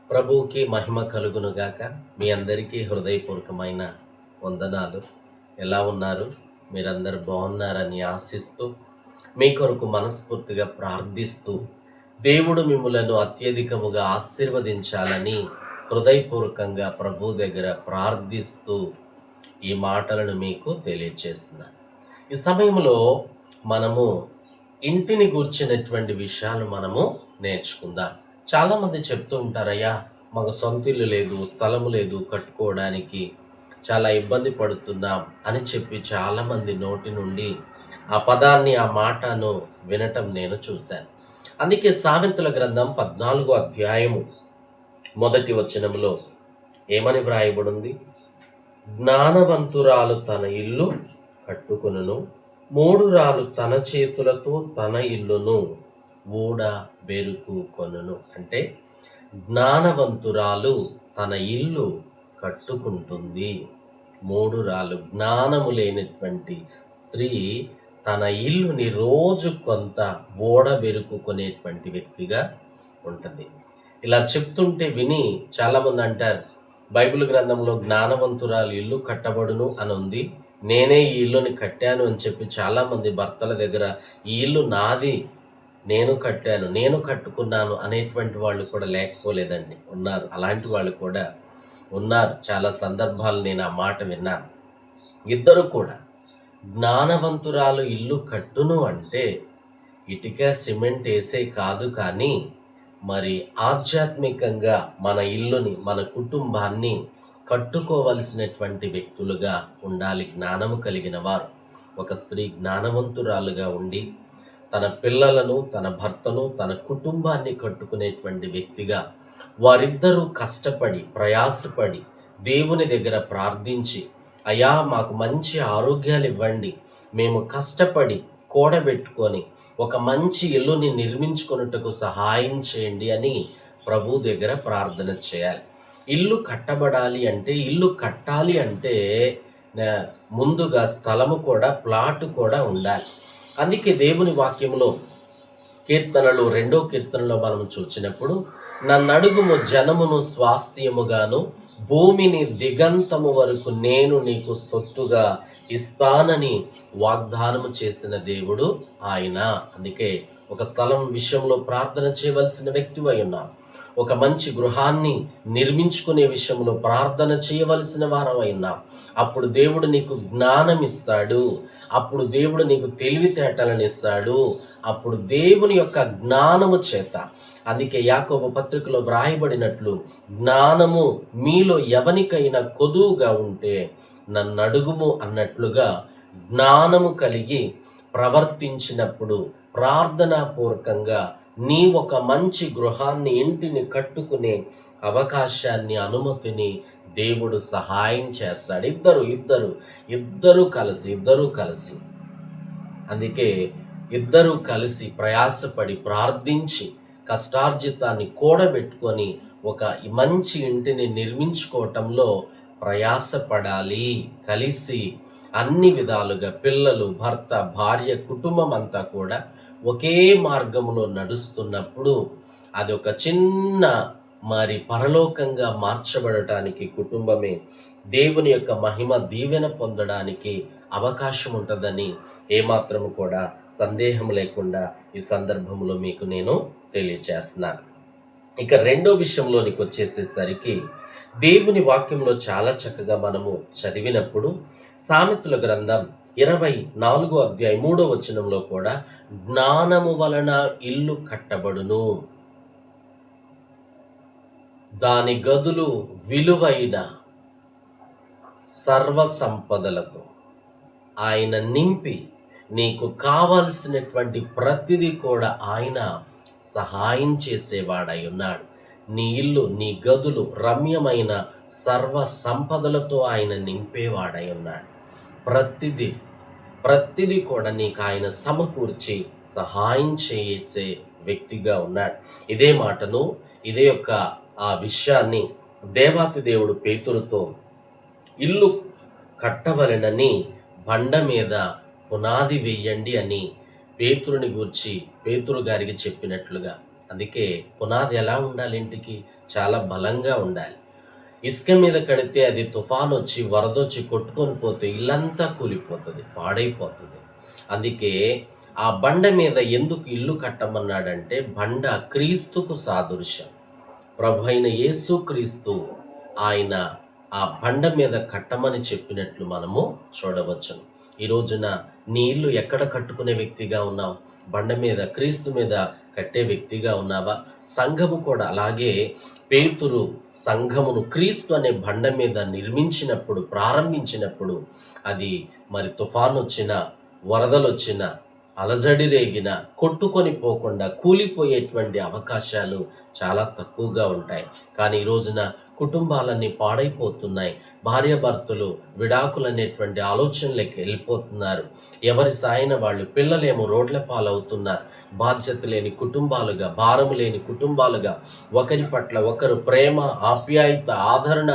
ప్రభువుకి మహిమ కలుగునుగాక. మీ అందరికీ హృదయపూర్వకమైన వందనాలు. ఎలా ఉన్నారు? మీరందరూ బాగున్నారని ఆశిస్తూ, మీ కొరకు మనస్ఫూర్తిగా ప్రార్థిస్తూ, దేవుడు మిమ్ములను అత్యధికముగా ఆశీర్వదించాలని హృదయపూర్వకంగా ప్రభు దగ్గర ప్రార్థిస్తూ ఈ మాటలను మీకు తెలియచేస్తున్నాను. ఈ సమయంలో మనము ఇంటిని గూర్చినటువంటి విషయాలు మనము నేర్చుకుందాం. చాలామంది చెప్తూ ఉంటారయ్యా, మాకు సొంత ఇల్లు లేదు, స్థలము లేదు కట్టుకోవడానికి, చాలా ఇబ్బంది పడుతున్నాం అని చెప్పి చాలామంది నోటి నుండి ఆ పదాన్ని, ఆ మాటను వినటం నేను చూశాను. అందుకే సామెతల గ్రంథం 14వ అధ్యాయము 1వ వచనములో ఏమని వ్రాయబడింది? జ్ఞానవంతురాలు తన ఇల్లు కట్టుకొనును, మూఢురాలు తన చేతులతో తన ఇల్లును ఊడ బెరుకు కొనును. అంటే జ్ఞానవంతురాలు తన ఇల్లు కట్టుకుంటుంది, మూఢురాలు జ్ఞానము లేనటువంటి స్త్రీ తన ఇల్లుని రోజు కొంత ఓడబెరుకునేటువంటి వ్యక్తిగా ఉంటుంది. ఇలా చెప్తుంటే విని చాలామంది అంటారు, బైబిల్ గ్రంథంలో జ్ఞానవంతురాలు ఇల్లు కట్టబడును అని ఉంది, నేనే ఈ ఇల్లుని కట్టాను అని చెప్పి చాలామంది భర్తల దగ్గర ఈ ఇల్లు నాది, నేను కట్టాను, నేను కట్టుకున్నాను అనేటువంటి వాళ్ళు కూడా లేకపోలేదండి, ఉన్నారు. అలాంటి వాళ్ళు కూడా ఉన్నారు. చాలా సందర్భాలు నేను ఆ మాట విన్నాను. ఇద్దరు కూడా జ్ఞానవంతురాలు ఇల్లు కట్టును అంటే ఇటుక సిమెంట్ వేసే కాదు, కానీ మరి ఆధ్యాత్మికంగా మన ఇల్లుని, మన కుటుంబాన్ని కట్టుకోవలసినటువంటి వ్యక్తులుగా ఉండాలి జ్ఞానము కలిగిన వారు. ఒక స్త్రీ జ్ఞానవంతురాలుగా ఉండి తన పిల్లలను, తన భర్తను, తన కుటుంబాన్ని కట్టుకునేటువంటి వ్యక్తిగా, వారిద్దరూ కష్టపడి ప్రయాసపడి దేవుని దగ్గర ప్రార్థించి, అయ్యా మాకు మంచి ఆరోగ్యాలు ఇవ్వండి, మేము కష్టపడి కూడబెట్టుకొని ఒక మంచి ఇల్లుని నిర్మించుకొనుటకు సహాయం చేయండి అని ప్రభు దగ్గర ప్రార్థన చేయాలి. ఇల్లు కట్టబడాలి అంటే, ఇల్లు కట్టాలి అంటే ముందుగా స్థలము కూడా, ప్లాటు కూడా ఉండాలి. అందుకే దేవుని వాక్యంలో కీర్తనలు 2వ కీర్తనలో మనం చూచినప్పుడు, నన్నడుగుము జనమును స్వాస్థ్యముగాను, భూమిని దిగంతము వరకు నేను నీకు సొత్తుగా ఇస్తానని వాగ్దానము చేసిన దేవుడు ఆయన. అందుకే ఒక స్థలం విషయంలో ప్రార్థన చేయవలసిన వ్యక్తివై ఉన్నాం. ఒక మంచి గృహాన్ని నిర్మించుకునే విషయంలో ప్రార్థన చేయవలసిన వారమై ఉన్నాం. అప్పుడు దేవుడు నీకు జ్ఞానం ఇస్తాడు, అప్పుడు దేవుడు నీకు తెలివితేటలను ఇస్తాడు, అప్పుడు దేవుని యొక్క జ్ఞానము చేత. అందుకే యాకోబు పత్రికలో వ్రాయబడినట్లు, జ్ఞానము మీలో ఎవనికైనా కొదువుగా ఉంటే నన్నడుగుము అన్నట్లుగా జ్ఞానము కలిగి ప్రవర్తించినప్పుడు ప్రార్థనాపూర్వకంగా నీ ఒక మంచి గృహాన్ని, ఇంటిని కట్టుకునే అవకాశాన్ని, అనుమతిని దేవుడు సహాయం చేస్తాడు. ఇద్దరు కలిసి అందుకే ఇద్దరు కలిసి ప్రయాసపడి ప్రార్థించి కష్టార్జితాన్ని కూడబెట్టుకొని ఒక మంచి ఇంటిని నిర్మించుకోవటంలో ప్రయాసపడాలి. కలిసి అన్ని విధాలుగా పిల్లలు, భర్త, భార్య, కుటుంబం అంతా కూడా ఒకే మార్గంలో నడుస్తున్నప్పుడు అది ఒక చిన్న మరి పరలోకంగా మార్చబడటానికి, కుటుంబమే దేవుని యొక్క మహిమ దీవెన పొందడానికి అవకాశం ఉంటుందని ఏమాత్రము కూడా సందేహం లేకుండా ఈ సందర్భంలో మీకు నేను తెలియచేస్తున్నాను. ఇక రెండో విషయంలోనికి వచ్చేసేసరికి, దేవుని వాక్యంలో చాలా చక్కగా మనము చదివినప్పుడు సామెతల గ్రంథం 24వ అధ్యాయం 3వ వచనంలో కూడా జ్ఞానము వలన ఇల్లు కట్టబడును, దాని గదులు విలువైన సర్వ సంపదలతో ఆయన నింపి నీకు కావలసినటువంటి ప్రతిదీ కూడా ఆయన సహాయం చేసేవాడై ఉన్నాడు. నీ ఇల్లు, నీ గదులు రమ్యమైన సర్వ సంపదలతో ఆయన నింపేవాడై ఉన్నాడు. ప్రతిదీ కూడా నీకు ఆయన సమకూర్చి సహాయం చేసే వ్యక్తిగా ఉన్నాడు. ఇదే మాటను, ఇదే యొక్క ఆ విషయాన్ని దేవాతి దేవుడు పేతురుతో ఇల్లు కట్టవలెనని బండ మీద పునాది వేయండి అని పేతురుని గూర్చి పేతురు గారికి చెప్పినట్లుగా, అందుకే పునాది ఎలా ఉండాలి? ఇంటికి చాలా బలంగా ఉండాలి. ఇసుక మీద కడితే అది తుఫాను వచ్చి వరదొచ్చి కొట్టుకొని పోతే ఇల్లంతా కూలిపోతుంది, పాడైపోతుంది. అందుకే ఆ బండ మీద ఎందుకు ఇల్లు కట్టమన్నాడంటే, బండ క్రీస్తుకు సాదృశ్యం. ప్రభు అయిన యేసు క్రీస్తు ఆయన ఆ బండ మీద కట్టమని చెప్పినట్లు మనము చూడవచ్చును. ఈ రోజున నీ ఇల్లు ఎక్కడ కట్టుకునే వ్యక్తిగా ఉన్నావు? బండ మీద, క్రీస్తు మీద కట్టే వ్యక్తిగా ఉన్నావా? సంఘము కూడా అలాగే. పేతురు సంఘమును క్రీస్తు అనే బండ మీద నిర్మించినప్పుడు, ప్రారంభించినప్పుడు అది మరి తుఫాను వచ్చిన, వరదలొచ్చిన, అలజడి రేగిన కొట్టుకొని పోకుండా కూలిపోయేటువంటి అవకాశాలు చాలా తక్కువగా ఉంటాయి. కానీ ఈ రోజున కుటుంబాలన్నీ పాడైపోతున్నాయి. భార్యాభర్తలు విడాకులు అనేటువంటి ఆలోచనలకి వెళ్ళిపోతున్నారు. ఎవరి సాయన వాళ్ళు, పిల్లలేమో రోడ్ల పాలవుతున్నారు. బాధ్యత లేని కుటుంబాలుగా, భారము లేని కుటుంబాలుగా, ఒకరి పట్ల ఒకరు ప్రేమ, ఆప్యాయత, ఆదరణ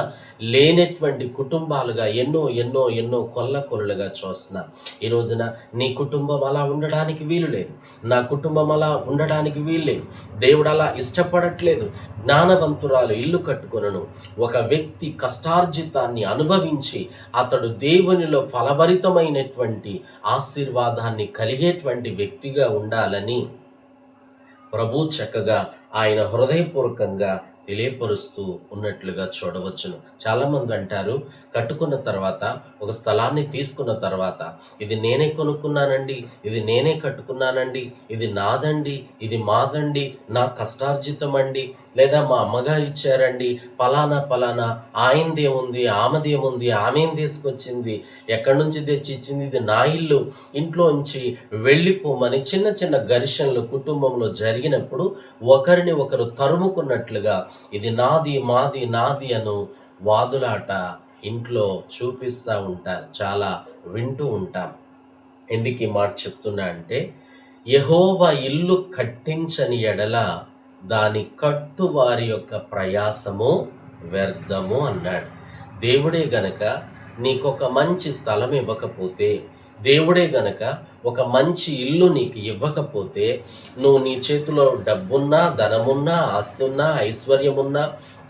లేనటువంటి కుటుంబాలుగా ఎన్నో ఎన్నో ఎన్నో కొల్లకొల్లుగా చూస్తున్నాం. ఈ రోజున నీ కుటుంబం అలా ఉండడానికి వీలు లేదు, నా కుటుంబం అలా ఉండడానికి వీలు లేదు. దేవుడు అలా ఇష్టపడట్లేదు. జ్ఞానవంతురాలు ఇల్లు కట్టుకొనును. ఒక వ్యక్తి కష్టార్జితాన్ని అనుభవించి అతడు దేవునిలో ఫలభరితమైనటువంటి ఆశీర్వాదాన్ని కలిగేటువంటి వ్యక్తిగా ఉండాలని ప్రభు చక్కగా ఆయన హృదయపూర్వకంగా తెలియపరుస్తూ ఉన్నట్లుగా చూడవచ్చును. చాలామంది అంటారు, కట్టుకున్న తర్వాత, ఒక స్థలాన్ని తీసుకున్న తర్వాత, ఇది నేనే కొనుక్కున్నానండి, ఇది నేనే కట్టుకున్నానండి, ఇది నాదండి, ఇది మాదండి, నా కష్టార్జితం అండి, లేదా మా అమ్మగారు ఇచ్చారండి, పలానా ఆయనదేముంది, ఆమెదేముంది, ఆమెం తీసుకొచ్చింది, ఎక్కడి నుంచి తెచ్చి ఇచ్చింది, ఇది నా ఇల్లు, ఇంట్లోంచి వెళ్ళిపోమని చిన్న చిన్న ఘర్షణలు కుటుంబంలో జరిగినప్పుడు ఒకరిని ఒకరు తరుముకున్నట్లుగా ఇది నాది, మాది, నాది అను వాదులాట ఇంట్లో చూపిస్తూ ఉంటారు. చాలా వింటూ ఉంటాం. ఎందుకు ఈ మాట చెప్తున్నా అంటే, యెహోవా ఇల్లు కట్టించని ఎడల దాని కట్టు వారి యొక్క ప్రయాసము వ్యర్థము అన్నాడు. దేవుడే గనక నీకొక మంచి స్థలం ఇవ్వకపోతే, దేవుడే గనక ఒక మంచి ఇల్లు నీకు ఇవ్వకపోతే, నువ్వు నీ చేతిలో డబ్బున్నా, ధనమున్నా, ఆస్తున్నా, ఐశ్వర్యమున్నా,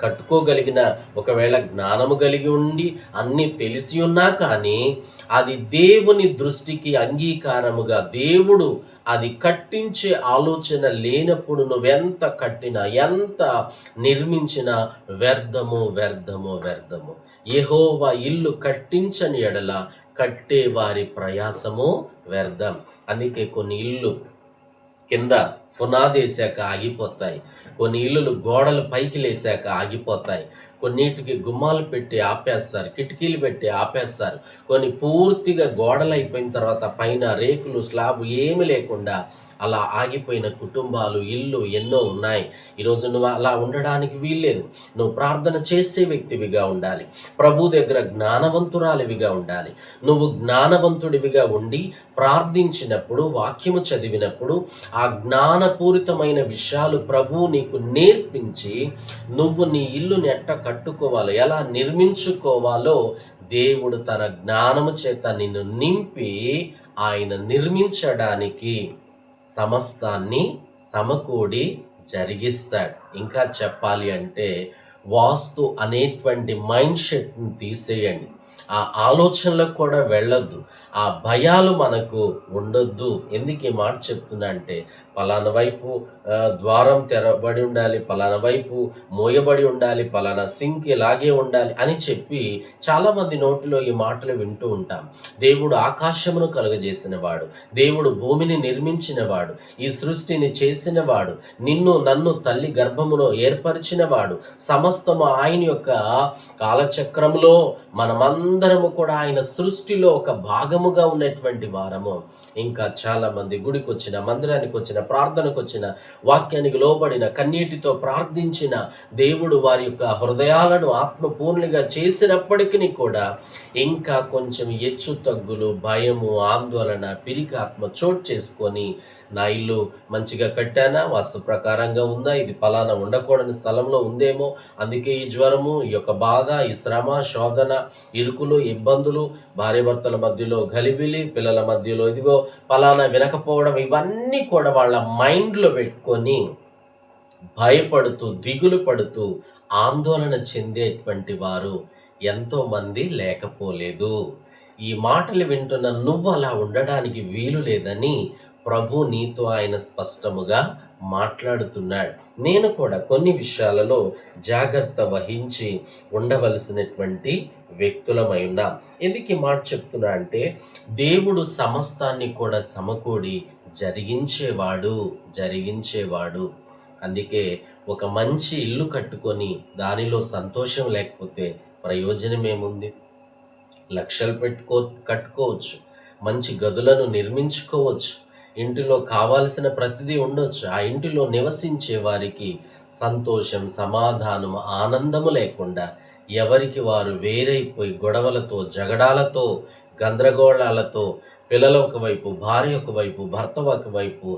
కట్టుకోగలిగిన, ఒకవేళ జ్ఞానము కలిగి ఉండి అన్నీ తెలిసి ఉన్నా కానీ అది దేవుని దృష్టికి అంగీకారముగా, దేవుడు అది కట్టించే ఆలోచన లేనప్పుడు నువ్వెంత కట్టినా, ఎంత నిర్మించినా వ్యర్థము, వ్యర్థము, వ్యర్థము. యెహోవా ఇల్లు కట్టించని ఎడల కట్టే వారి ప్రయాసము వ్యర్థం. అందుకే కొన్ని ఇల్లు కింద పునాదేశాక ఆగిపోతాయి, కొన్ని ఇల్లులు గోడలు పైకి లేసాక ఆగిపోతాయి, కొన్నిటికి గుమ్మాలు పెట్టి ఆపేస్తారు, కిటికీలు పెట్టి ఆపేస్తారు, కొన్ని పూర్తిగా గోడలు అయిపోయిన తర్వాత పైన రేకులు, స్లాబ్ ఏమి లేకుండా అలా ఆగిపోయిన కుటుంబాలు, ఇల్లు ఎన్నో ఉన్నాయి. ఈరోజు నువ్వు అలా ఉండడానికి వీల్లేదు. నువ్వు ప్రార్థన చేసే వ్యక్తివిగా ఉండాలి, ప్రభు దగ్గర జ్ఞానవంతురాలివిగా ఉండాలి. నువ్వు జ్ఞానవంతుడివిగా ఉండి ప్రార్థించినప్పుడు, వాక్యము చదివినప్పుడు ఆ జ్ఞానపూరితమైన విషయాలు ప్రభువు నీకు నేర్పించి నువ్వు నీ ఇల్లుని ఎట్ట కట్టుకోవాలో, ఎలా నిర్మించుకోవాలో దేవుడు తన జ్ఞానము చేత నిన్ను నింపి ఆయన నిర్మించడానికి సమస్తాన్ని సమకూడి జరిగిస్తాడు. ఇంకా చెప్పాలి అంటే, వాస్తు అనేటువంటి మైండ్ సెట్ని తీసేయండి. ఆ ఆలోచనలకు కూడా వెళ్ళొద్దు, ఆ భయాలు మనకు ఉండొద్దు. ఎందుకు ఈ మాట చెప్తున్నా అంటే, పలానా వైపు ద్వారం తెరబడి ఉండాలి, పలానా వైపు మోయబడి ఉండాలి, పలానా సింక్ ఇలాగే ఉండాలి అని చెప్పి చాలామంది నోటిలో ఈ మాటలు వింటూ ఉంటాం. దేవుడు ఆకాశమును కలుగజేసినవాడు, దేవుడు భూమిని నిర్మించినవాడు, ఈ సృష్టిని చేసినవాడు, నిన్ను నన్ను తల్లి గర్భములో ఏర్పరిచినవాడు, సమస్తము ఆయన యొక్క కాలచక్రములో మనమందరము కూడా ఆయన సృష్టిలో ఒక భాగముగా ఉన్నటువంటి వారము. ఇంకా చాలామంది గుడికి వచ్చిన, మందిరానికి వచ్చిన, ప్రార్థనకు వచ్చిన, వాక్యానికి లోబడిన, కన్నీటితో ప్రార్థించిన, దేవుడు వారి యొక్క హృదయాలను ఆత్మపూర్ణిగా చేసినప్పటికీ కూడా ఇంకా కొంచెం హెచ్చు తగ్గులు, భయము, ఆందోళన, పిరికి ఆత్మ చోటు చేసుకొని, నా ఇల్లు మంచిగా కట్టానా, వాస్తు ప్రకారంగా ఉందా, ఇది పలానా ఉండకూడని స్థలంలో ఉందేమో, అందుకే ఈ జ్వరము, ఈ యొక్క బాధ, ఈ శ్రమ, శోధన, ఇరుకులు, ఇబ్బందులు, భార్యాభర్తల మధ్యలో గలిబిలి, పిల్లల మధ్యలో ఇదిగో పలానా వినకపోవడం, ఇవన్నీ కూడా వాళ్ళ మైండ్లో పెట్టుకొని భయపడుతూ, దిగులు పడుతూ, ఆందోళన చెందేటువంటి వారు ఎంతోమంది లేకపోలేదు. ఈ మాటలు వింటున్న నువ్వు అలా ఉండడానికి వీలు లేదని ప్రభు నీతో ఆయన స్పష్టముగా మాట్లాడుతున్నాడు. నేను కూడా కొన్ని విషయాలలో జాగ్రత్త వహించి ఉండవలసినటువంటి వ్యక్తులమై ఉన్నాం. ఎందుకు ఈ మాట చెప్తున్నా అంటే, దేవుడు సమస్తాన్ని కూడా సమకూడి జరిగించేవాడు, జరిగించేవాడు. అందుకే ఒక మంచి ఇల్లు కట్టుకొని దానిలో సంతోషం లేకపోతే ప్రయోజనమేముంది? లక్షలు కట్టుకోవచ్చు. మంచి గదులను నిర్మించుకోవచ్చు. ఇంటిలో కావాల్సిన ప్రతిదీ ఉండొచ్చు. ఆ ఇంటిలో నివసించే వారికి సంతోషం, సమాధానం, ఆనందము లేకుండా ఎవరికి వారు వేరైపోయి గొడవలతో, జగడాలతో, గందరగోళాలతో పిల్లలు ఒకవైపు, భార్య ఒకవైపు, భర్త ఒకవైపు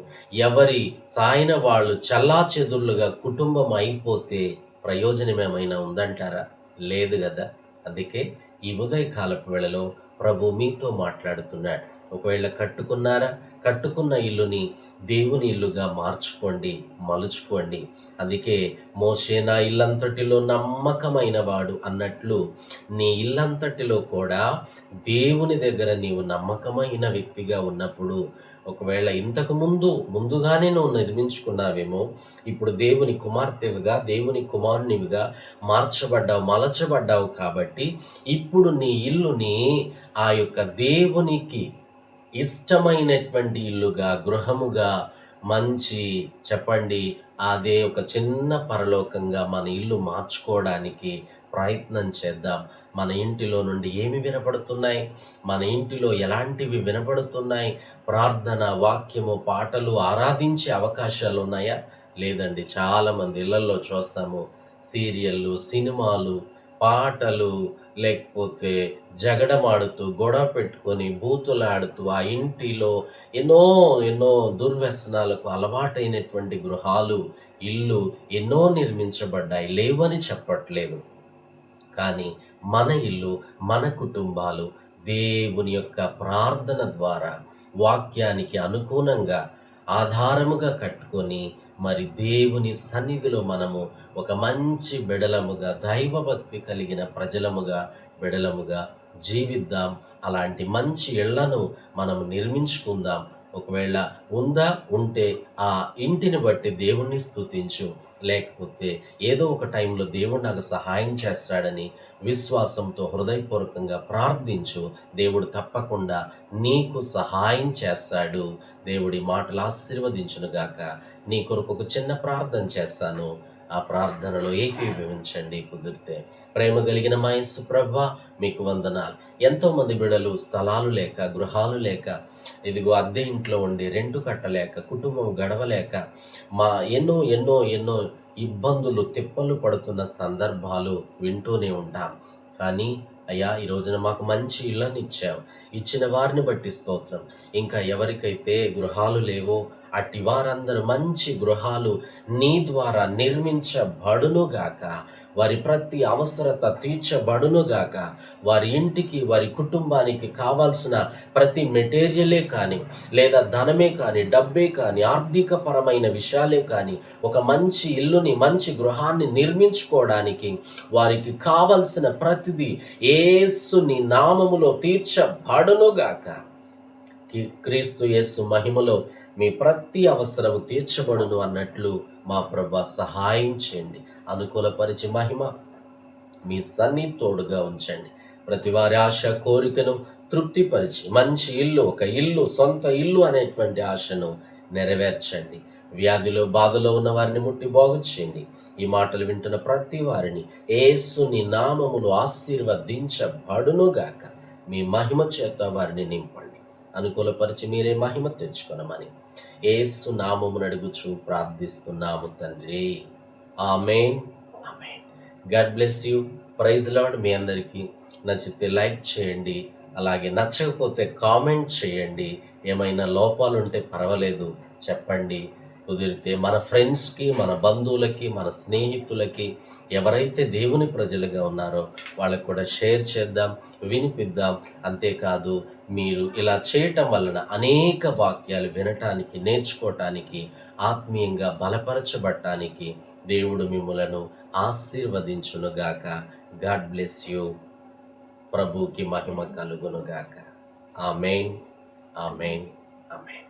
ఎవరి సాయిన వాళ్ళు చెల్లాచెదుర్లుగా కుటుంబం అయిపోతే ప్రయోజనం ఏమైనా ఉందంటారా? లేదు గదా! అందుకే ఈ ఉదయకాలపు వేళలో ప్రభు మీతో మాట్లాడుతున్నాడు. ఒకవేళ కట్టుకున్నారా? కట్టుకున్న ఇల్లుని దేవుని ఇల్లుగా మార్చుకోండి, మలుచుకోండి. అందుకే మోషే నా ఇల్లంతటిలో నమ్మకమైన వాడు అన్నట్లు నీ ఇల్లంతటిలో కూడా దేవుని దగ్గర నీవు నమ్మకమైన వ్యక్తిగా ఉన్నప్పుడు, ఒకవేళ ముందుగానే నువ్వు నిర్మించుకున్నావేమో, ఇప్పుడు దేవుని కుమార్తెవిగా, దేవుని కుమారునివిగా మార్చబడ్డావు, మలచబడ్డావు కాబట్టి ఇప్పుడు నీ ఇల్లుని ఆ యొక్క దేవునికి ఇష్టమైనటువంటి ఇల్లుగా, గృహముగా, మంచి చెప్పండి అదే ఒక చిన్న పరలోకంగా మన ఇల్లు మార్చుకోవడానికి ప్రయత్నం చేద్దాం. మన ఇంటిలో నుండి ఏమి వినపడుతున్నాయి? మన ఇంటిలో ఎలాంటివి వినపడుతున్నాయి? ప్రార్థన, వాక్యము, పాటలు ఆరాధించే అవకాశాలు ఉన్నాయా? లేదండి. చాలామంది ఇళ్లల్లో చూస్తాము సీరియళ్ళు, సినిమాలు, పాటలు, లేకపోతే జగడమాడుతూ, గొడవ పెట్టుకొని, బూతులాడుతూ ఆ ఇంటిలో ఎన్నో ఎన్నో దుర్వ్యసనాలకు అలవాటైనటువంటి గృహాలు, ఇల్లు ఎన్నో నిర్మించబడ్డాయి. లేవని చెప్పట్లేదు. కానీ మన ఇల్లు, మన కుటుంబాలు దేవుని యొక్క ప్రార్థన ద్వారా వాక్యానికి అనుగుణంగా ఆధారముగా కట్టుకొని మరి దేవుని సన్నిధిలో మనము ఒక మంచి బిడలముగా, దైవభక్తి కలిగిన బిడలముగా జీవిద్దాం. అలాంటి మంచి ఇళ్లను మనము నిర్మించుకుందాం. ఒకవేళ ఉంటే ఆ ఇంటిని బట్టి దేవుణ్ణి స్తుతించు. లేకపోతే ఏదో ఒక టైంలో దేవుడు నాకు సహాయం చేస్తాడని విశ్వాసంతో హృదయపూర్వకంగా ప్రార్థించు. దేవుడు తప్పకుండా నీకు సహాయం చేస్తాడు. దేవుడి మాటలు ఆశీర్వదించునుగాక. నీ కొరకు ఒక చిన్న ప్రార్థన చేస్తాను. ఆ ప్రార్థనలో ఏకీభవించండి కుదిరితే. ప్రేమ కలిగిన మా యేసు ప్రభువా, మీకు వందనాలు. ఎంతోమంది బిడ్డలు స్థలాలు లేక, గృహాలు లేక, ఇదిగో అద్దె ఇంట్లో ఉండి రెంట్ కట్టలేక, కుటుంబం గడవలేక ఎన్నో ఎన్నో ఎన్నో ఇబ్బందులు, తిప్పలు పడుతున్న సందర్భాలు వింటూనే ఉంటాం. కానీ అయ్యా, ఈ రోజున మాకు మంచి ఇళ్ళని ఇచ్చావు. ఇచ్చిన వారిని బట్టి స్తోత్రం. ఇంకా ఎవరికైతే గృహాలు లేవో అట్టి వారందరూ మంచి గృహాలు నీ ద్వారా నిర్మించబడునుగాక. వారి ప్రతి అవసరత తీర్చబడునుగాక. వారి ఇంటికి, వారి కుటుంబానికి కావాల్సిన ప్రతి మెటీరియలే కానీ, లేదా ధనమే కానీ, డబ్బే కానీ, ఆర్థికపరమైన విషయాలే కానీ, ఒక మంచి ఇల్లుని, మంచి గృహాన్ని నిర్మించుకోవడానికి వారికి కావలసిన ప్రతిదీ యేసుని నామములో తీర్చబడునుగాక. క్రీస్తు యేసు మహిమలో మీ ప్రతి అవసరము తీర్చబడును అన్నట్లు మా ప్రభా సహాయం చేయండి. అనుకూలపరిచి మహిమ మీ సన్నిధి తోడుగా ఉంచండి. ప్రతి వారి ఆశ, కోరికను తృప్తిపరిచి మంచి ఇల్లు, ఒక ఇల్లు, సొంత ఇల్లు అనేటువంటి ఆశను నెరవేర్చండి. వ్యాధిలో, బాధలో ఉన్న వారిని ముట్టి బాగు చేయండి. ఈ మాటలు వింటున్న ప్రతి వారిని యేసుని నామములో ఆశీర్వదించబడునుగాక. మీ మహిమ చేత వారిని నింపండి. అనుకూలపరిచి మీరే మహిమ తెచ్చుకొనమని యేసు నామమును అడుగుచు ప్రార్థిస్తున్నాము తండ్రి. Amen, amen. God bless you. Praise Lord. మీ అందరికీ నచ్చితే లైక్ చేయండి, అలాగే నచ్చకపోతే కామెంట్ చేయండి. ఏమైనా లోపాలు ఉంటే పర్వాలేదు చెప్పండి. కుదిరితే మన ఫ్రెండ్స్‌కి, మన బంధువులకి, మన స్నేహితులకి ఎవరైతే దేవుని ప్రజలుగా ఉన్నారో వాళ్ళకి కూడా షేర్ చేద్దాం, వినిపిద్దాం. అంతేకాదు మీరు ఇలా చేయటం వలన అనేక వాక్యాలు వినటానికి, నేర్చుకోవటానికి, ఆత్మీయంగా బలపరచబడటానికి దేవుడు మిమ్ములను ఆశీర్వదించునుగాక. God bless you. ప్రభువుకి మహిమ కలుగునుగాక. ఆమేన్. ఆమేన్. ఆమేన్.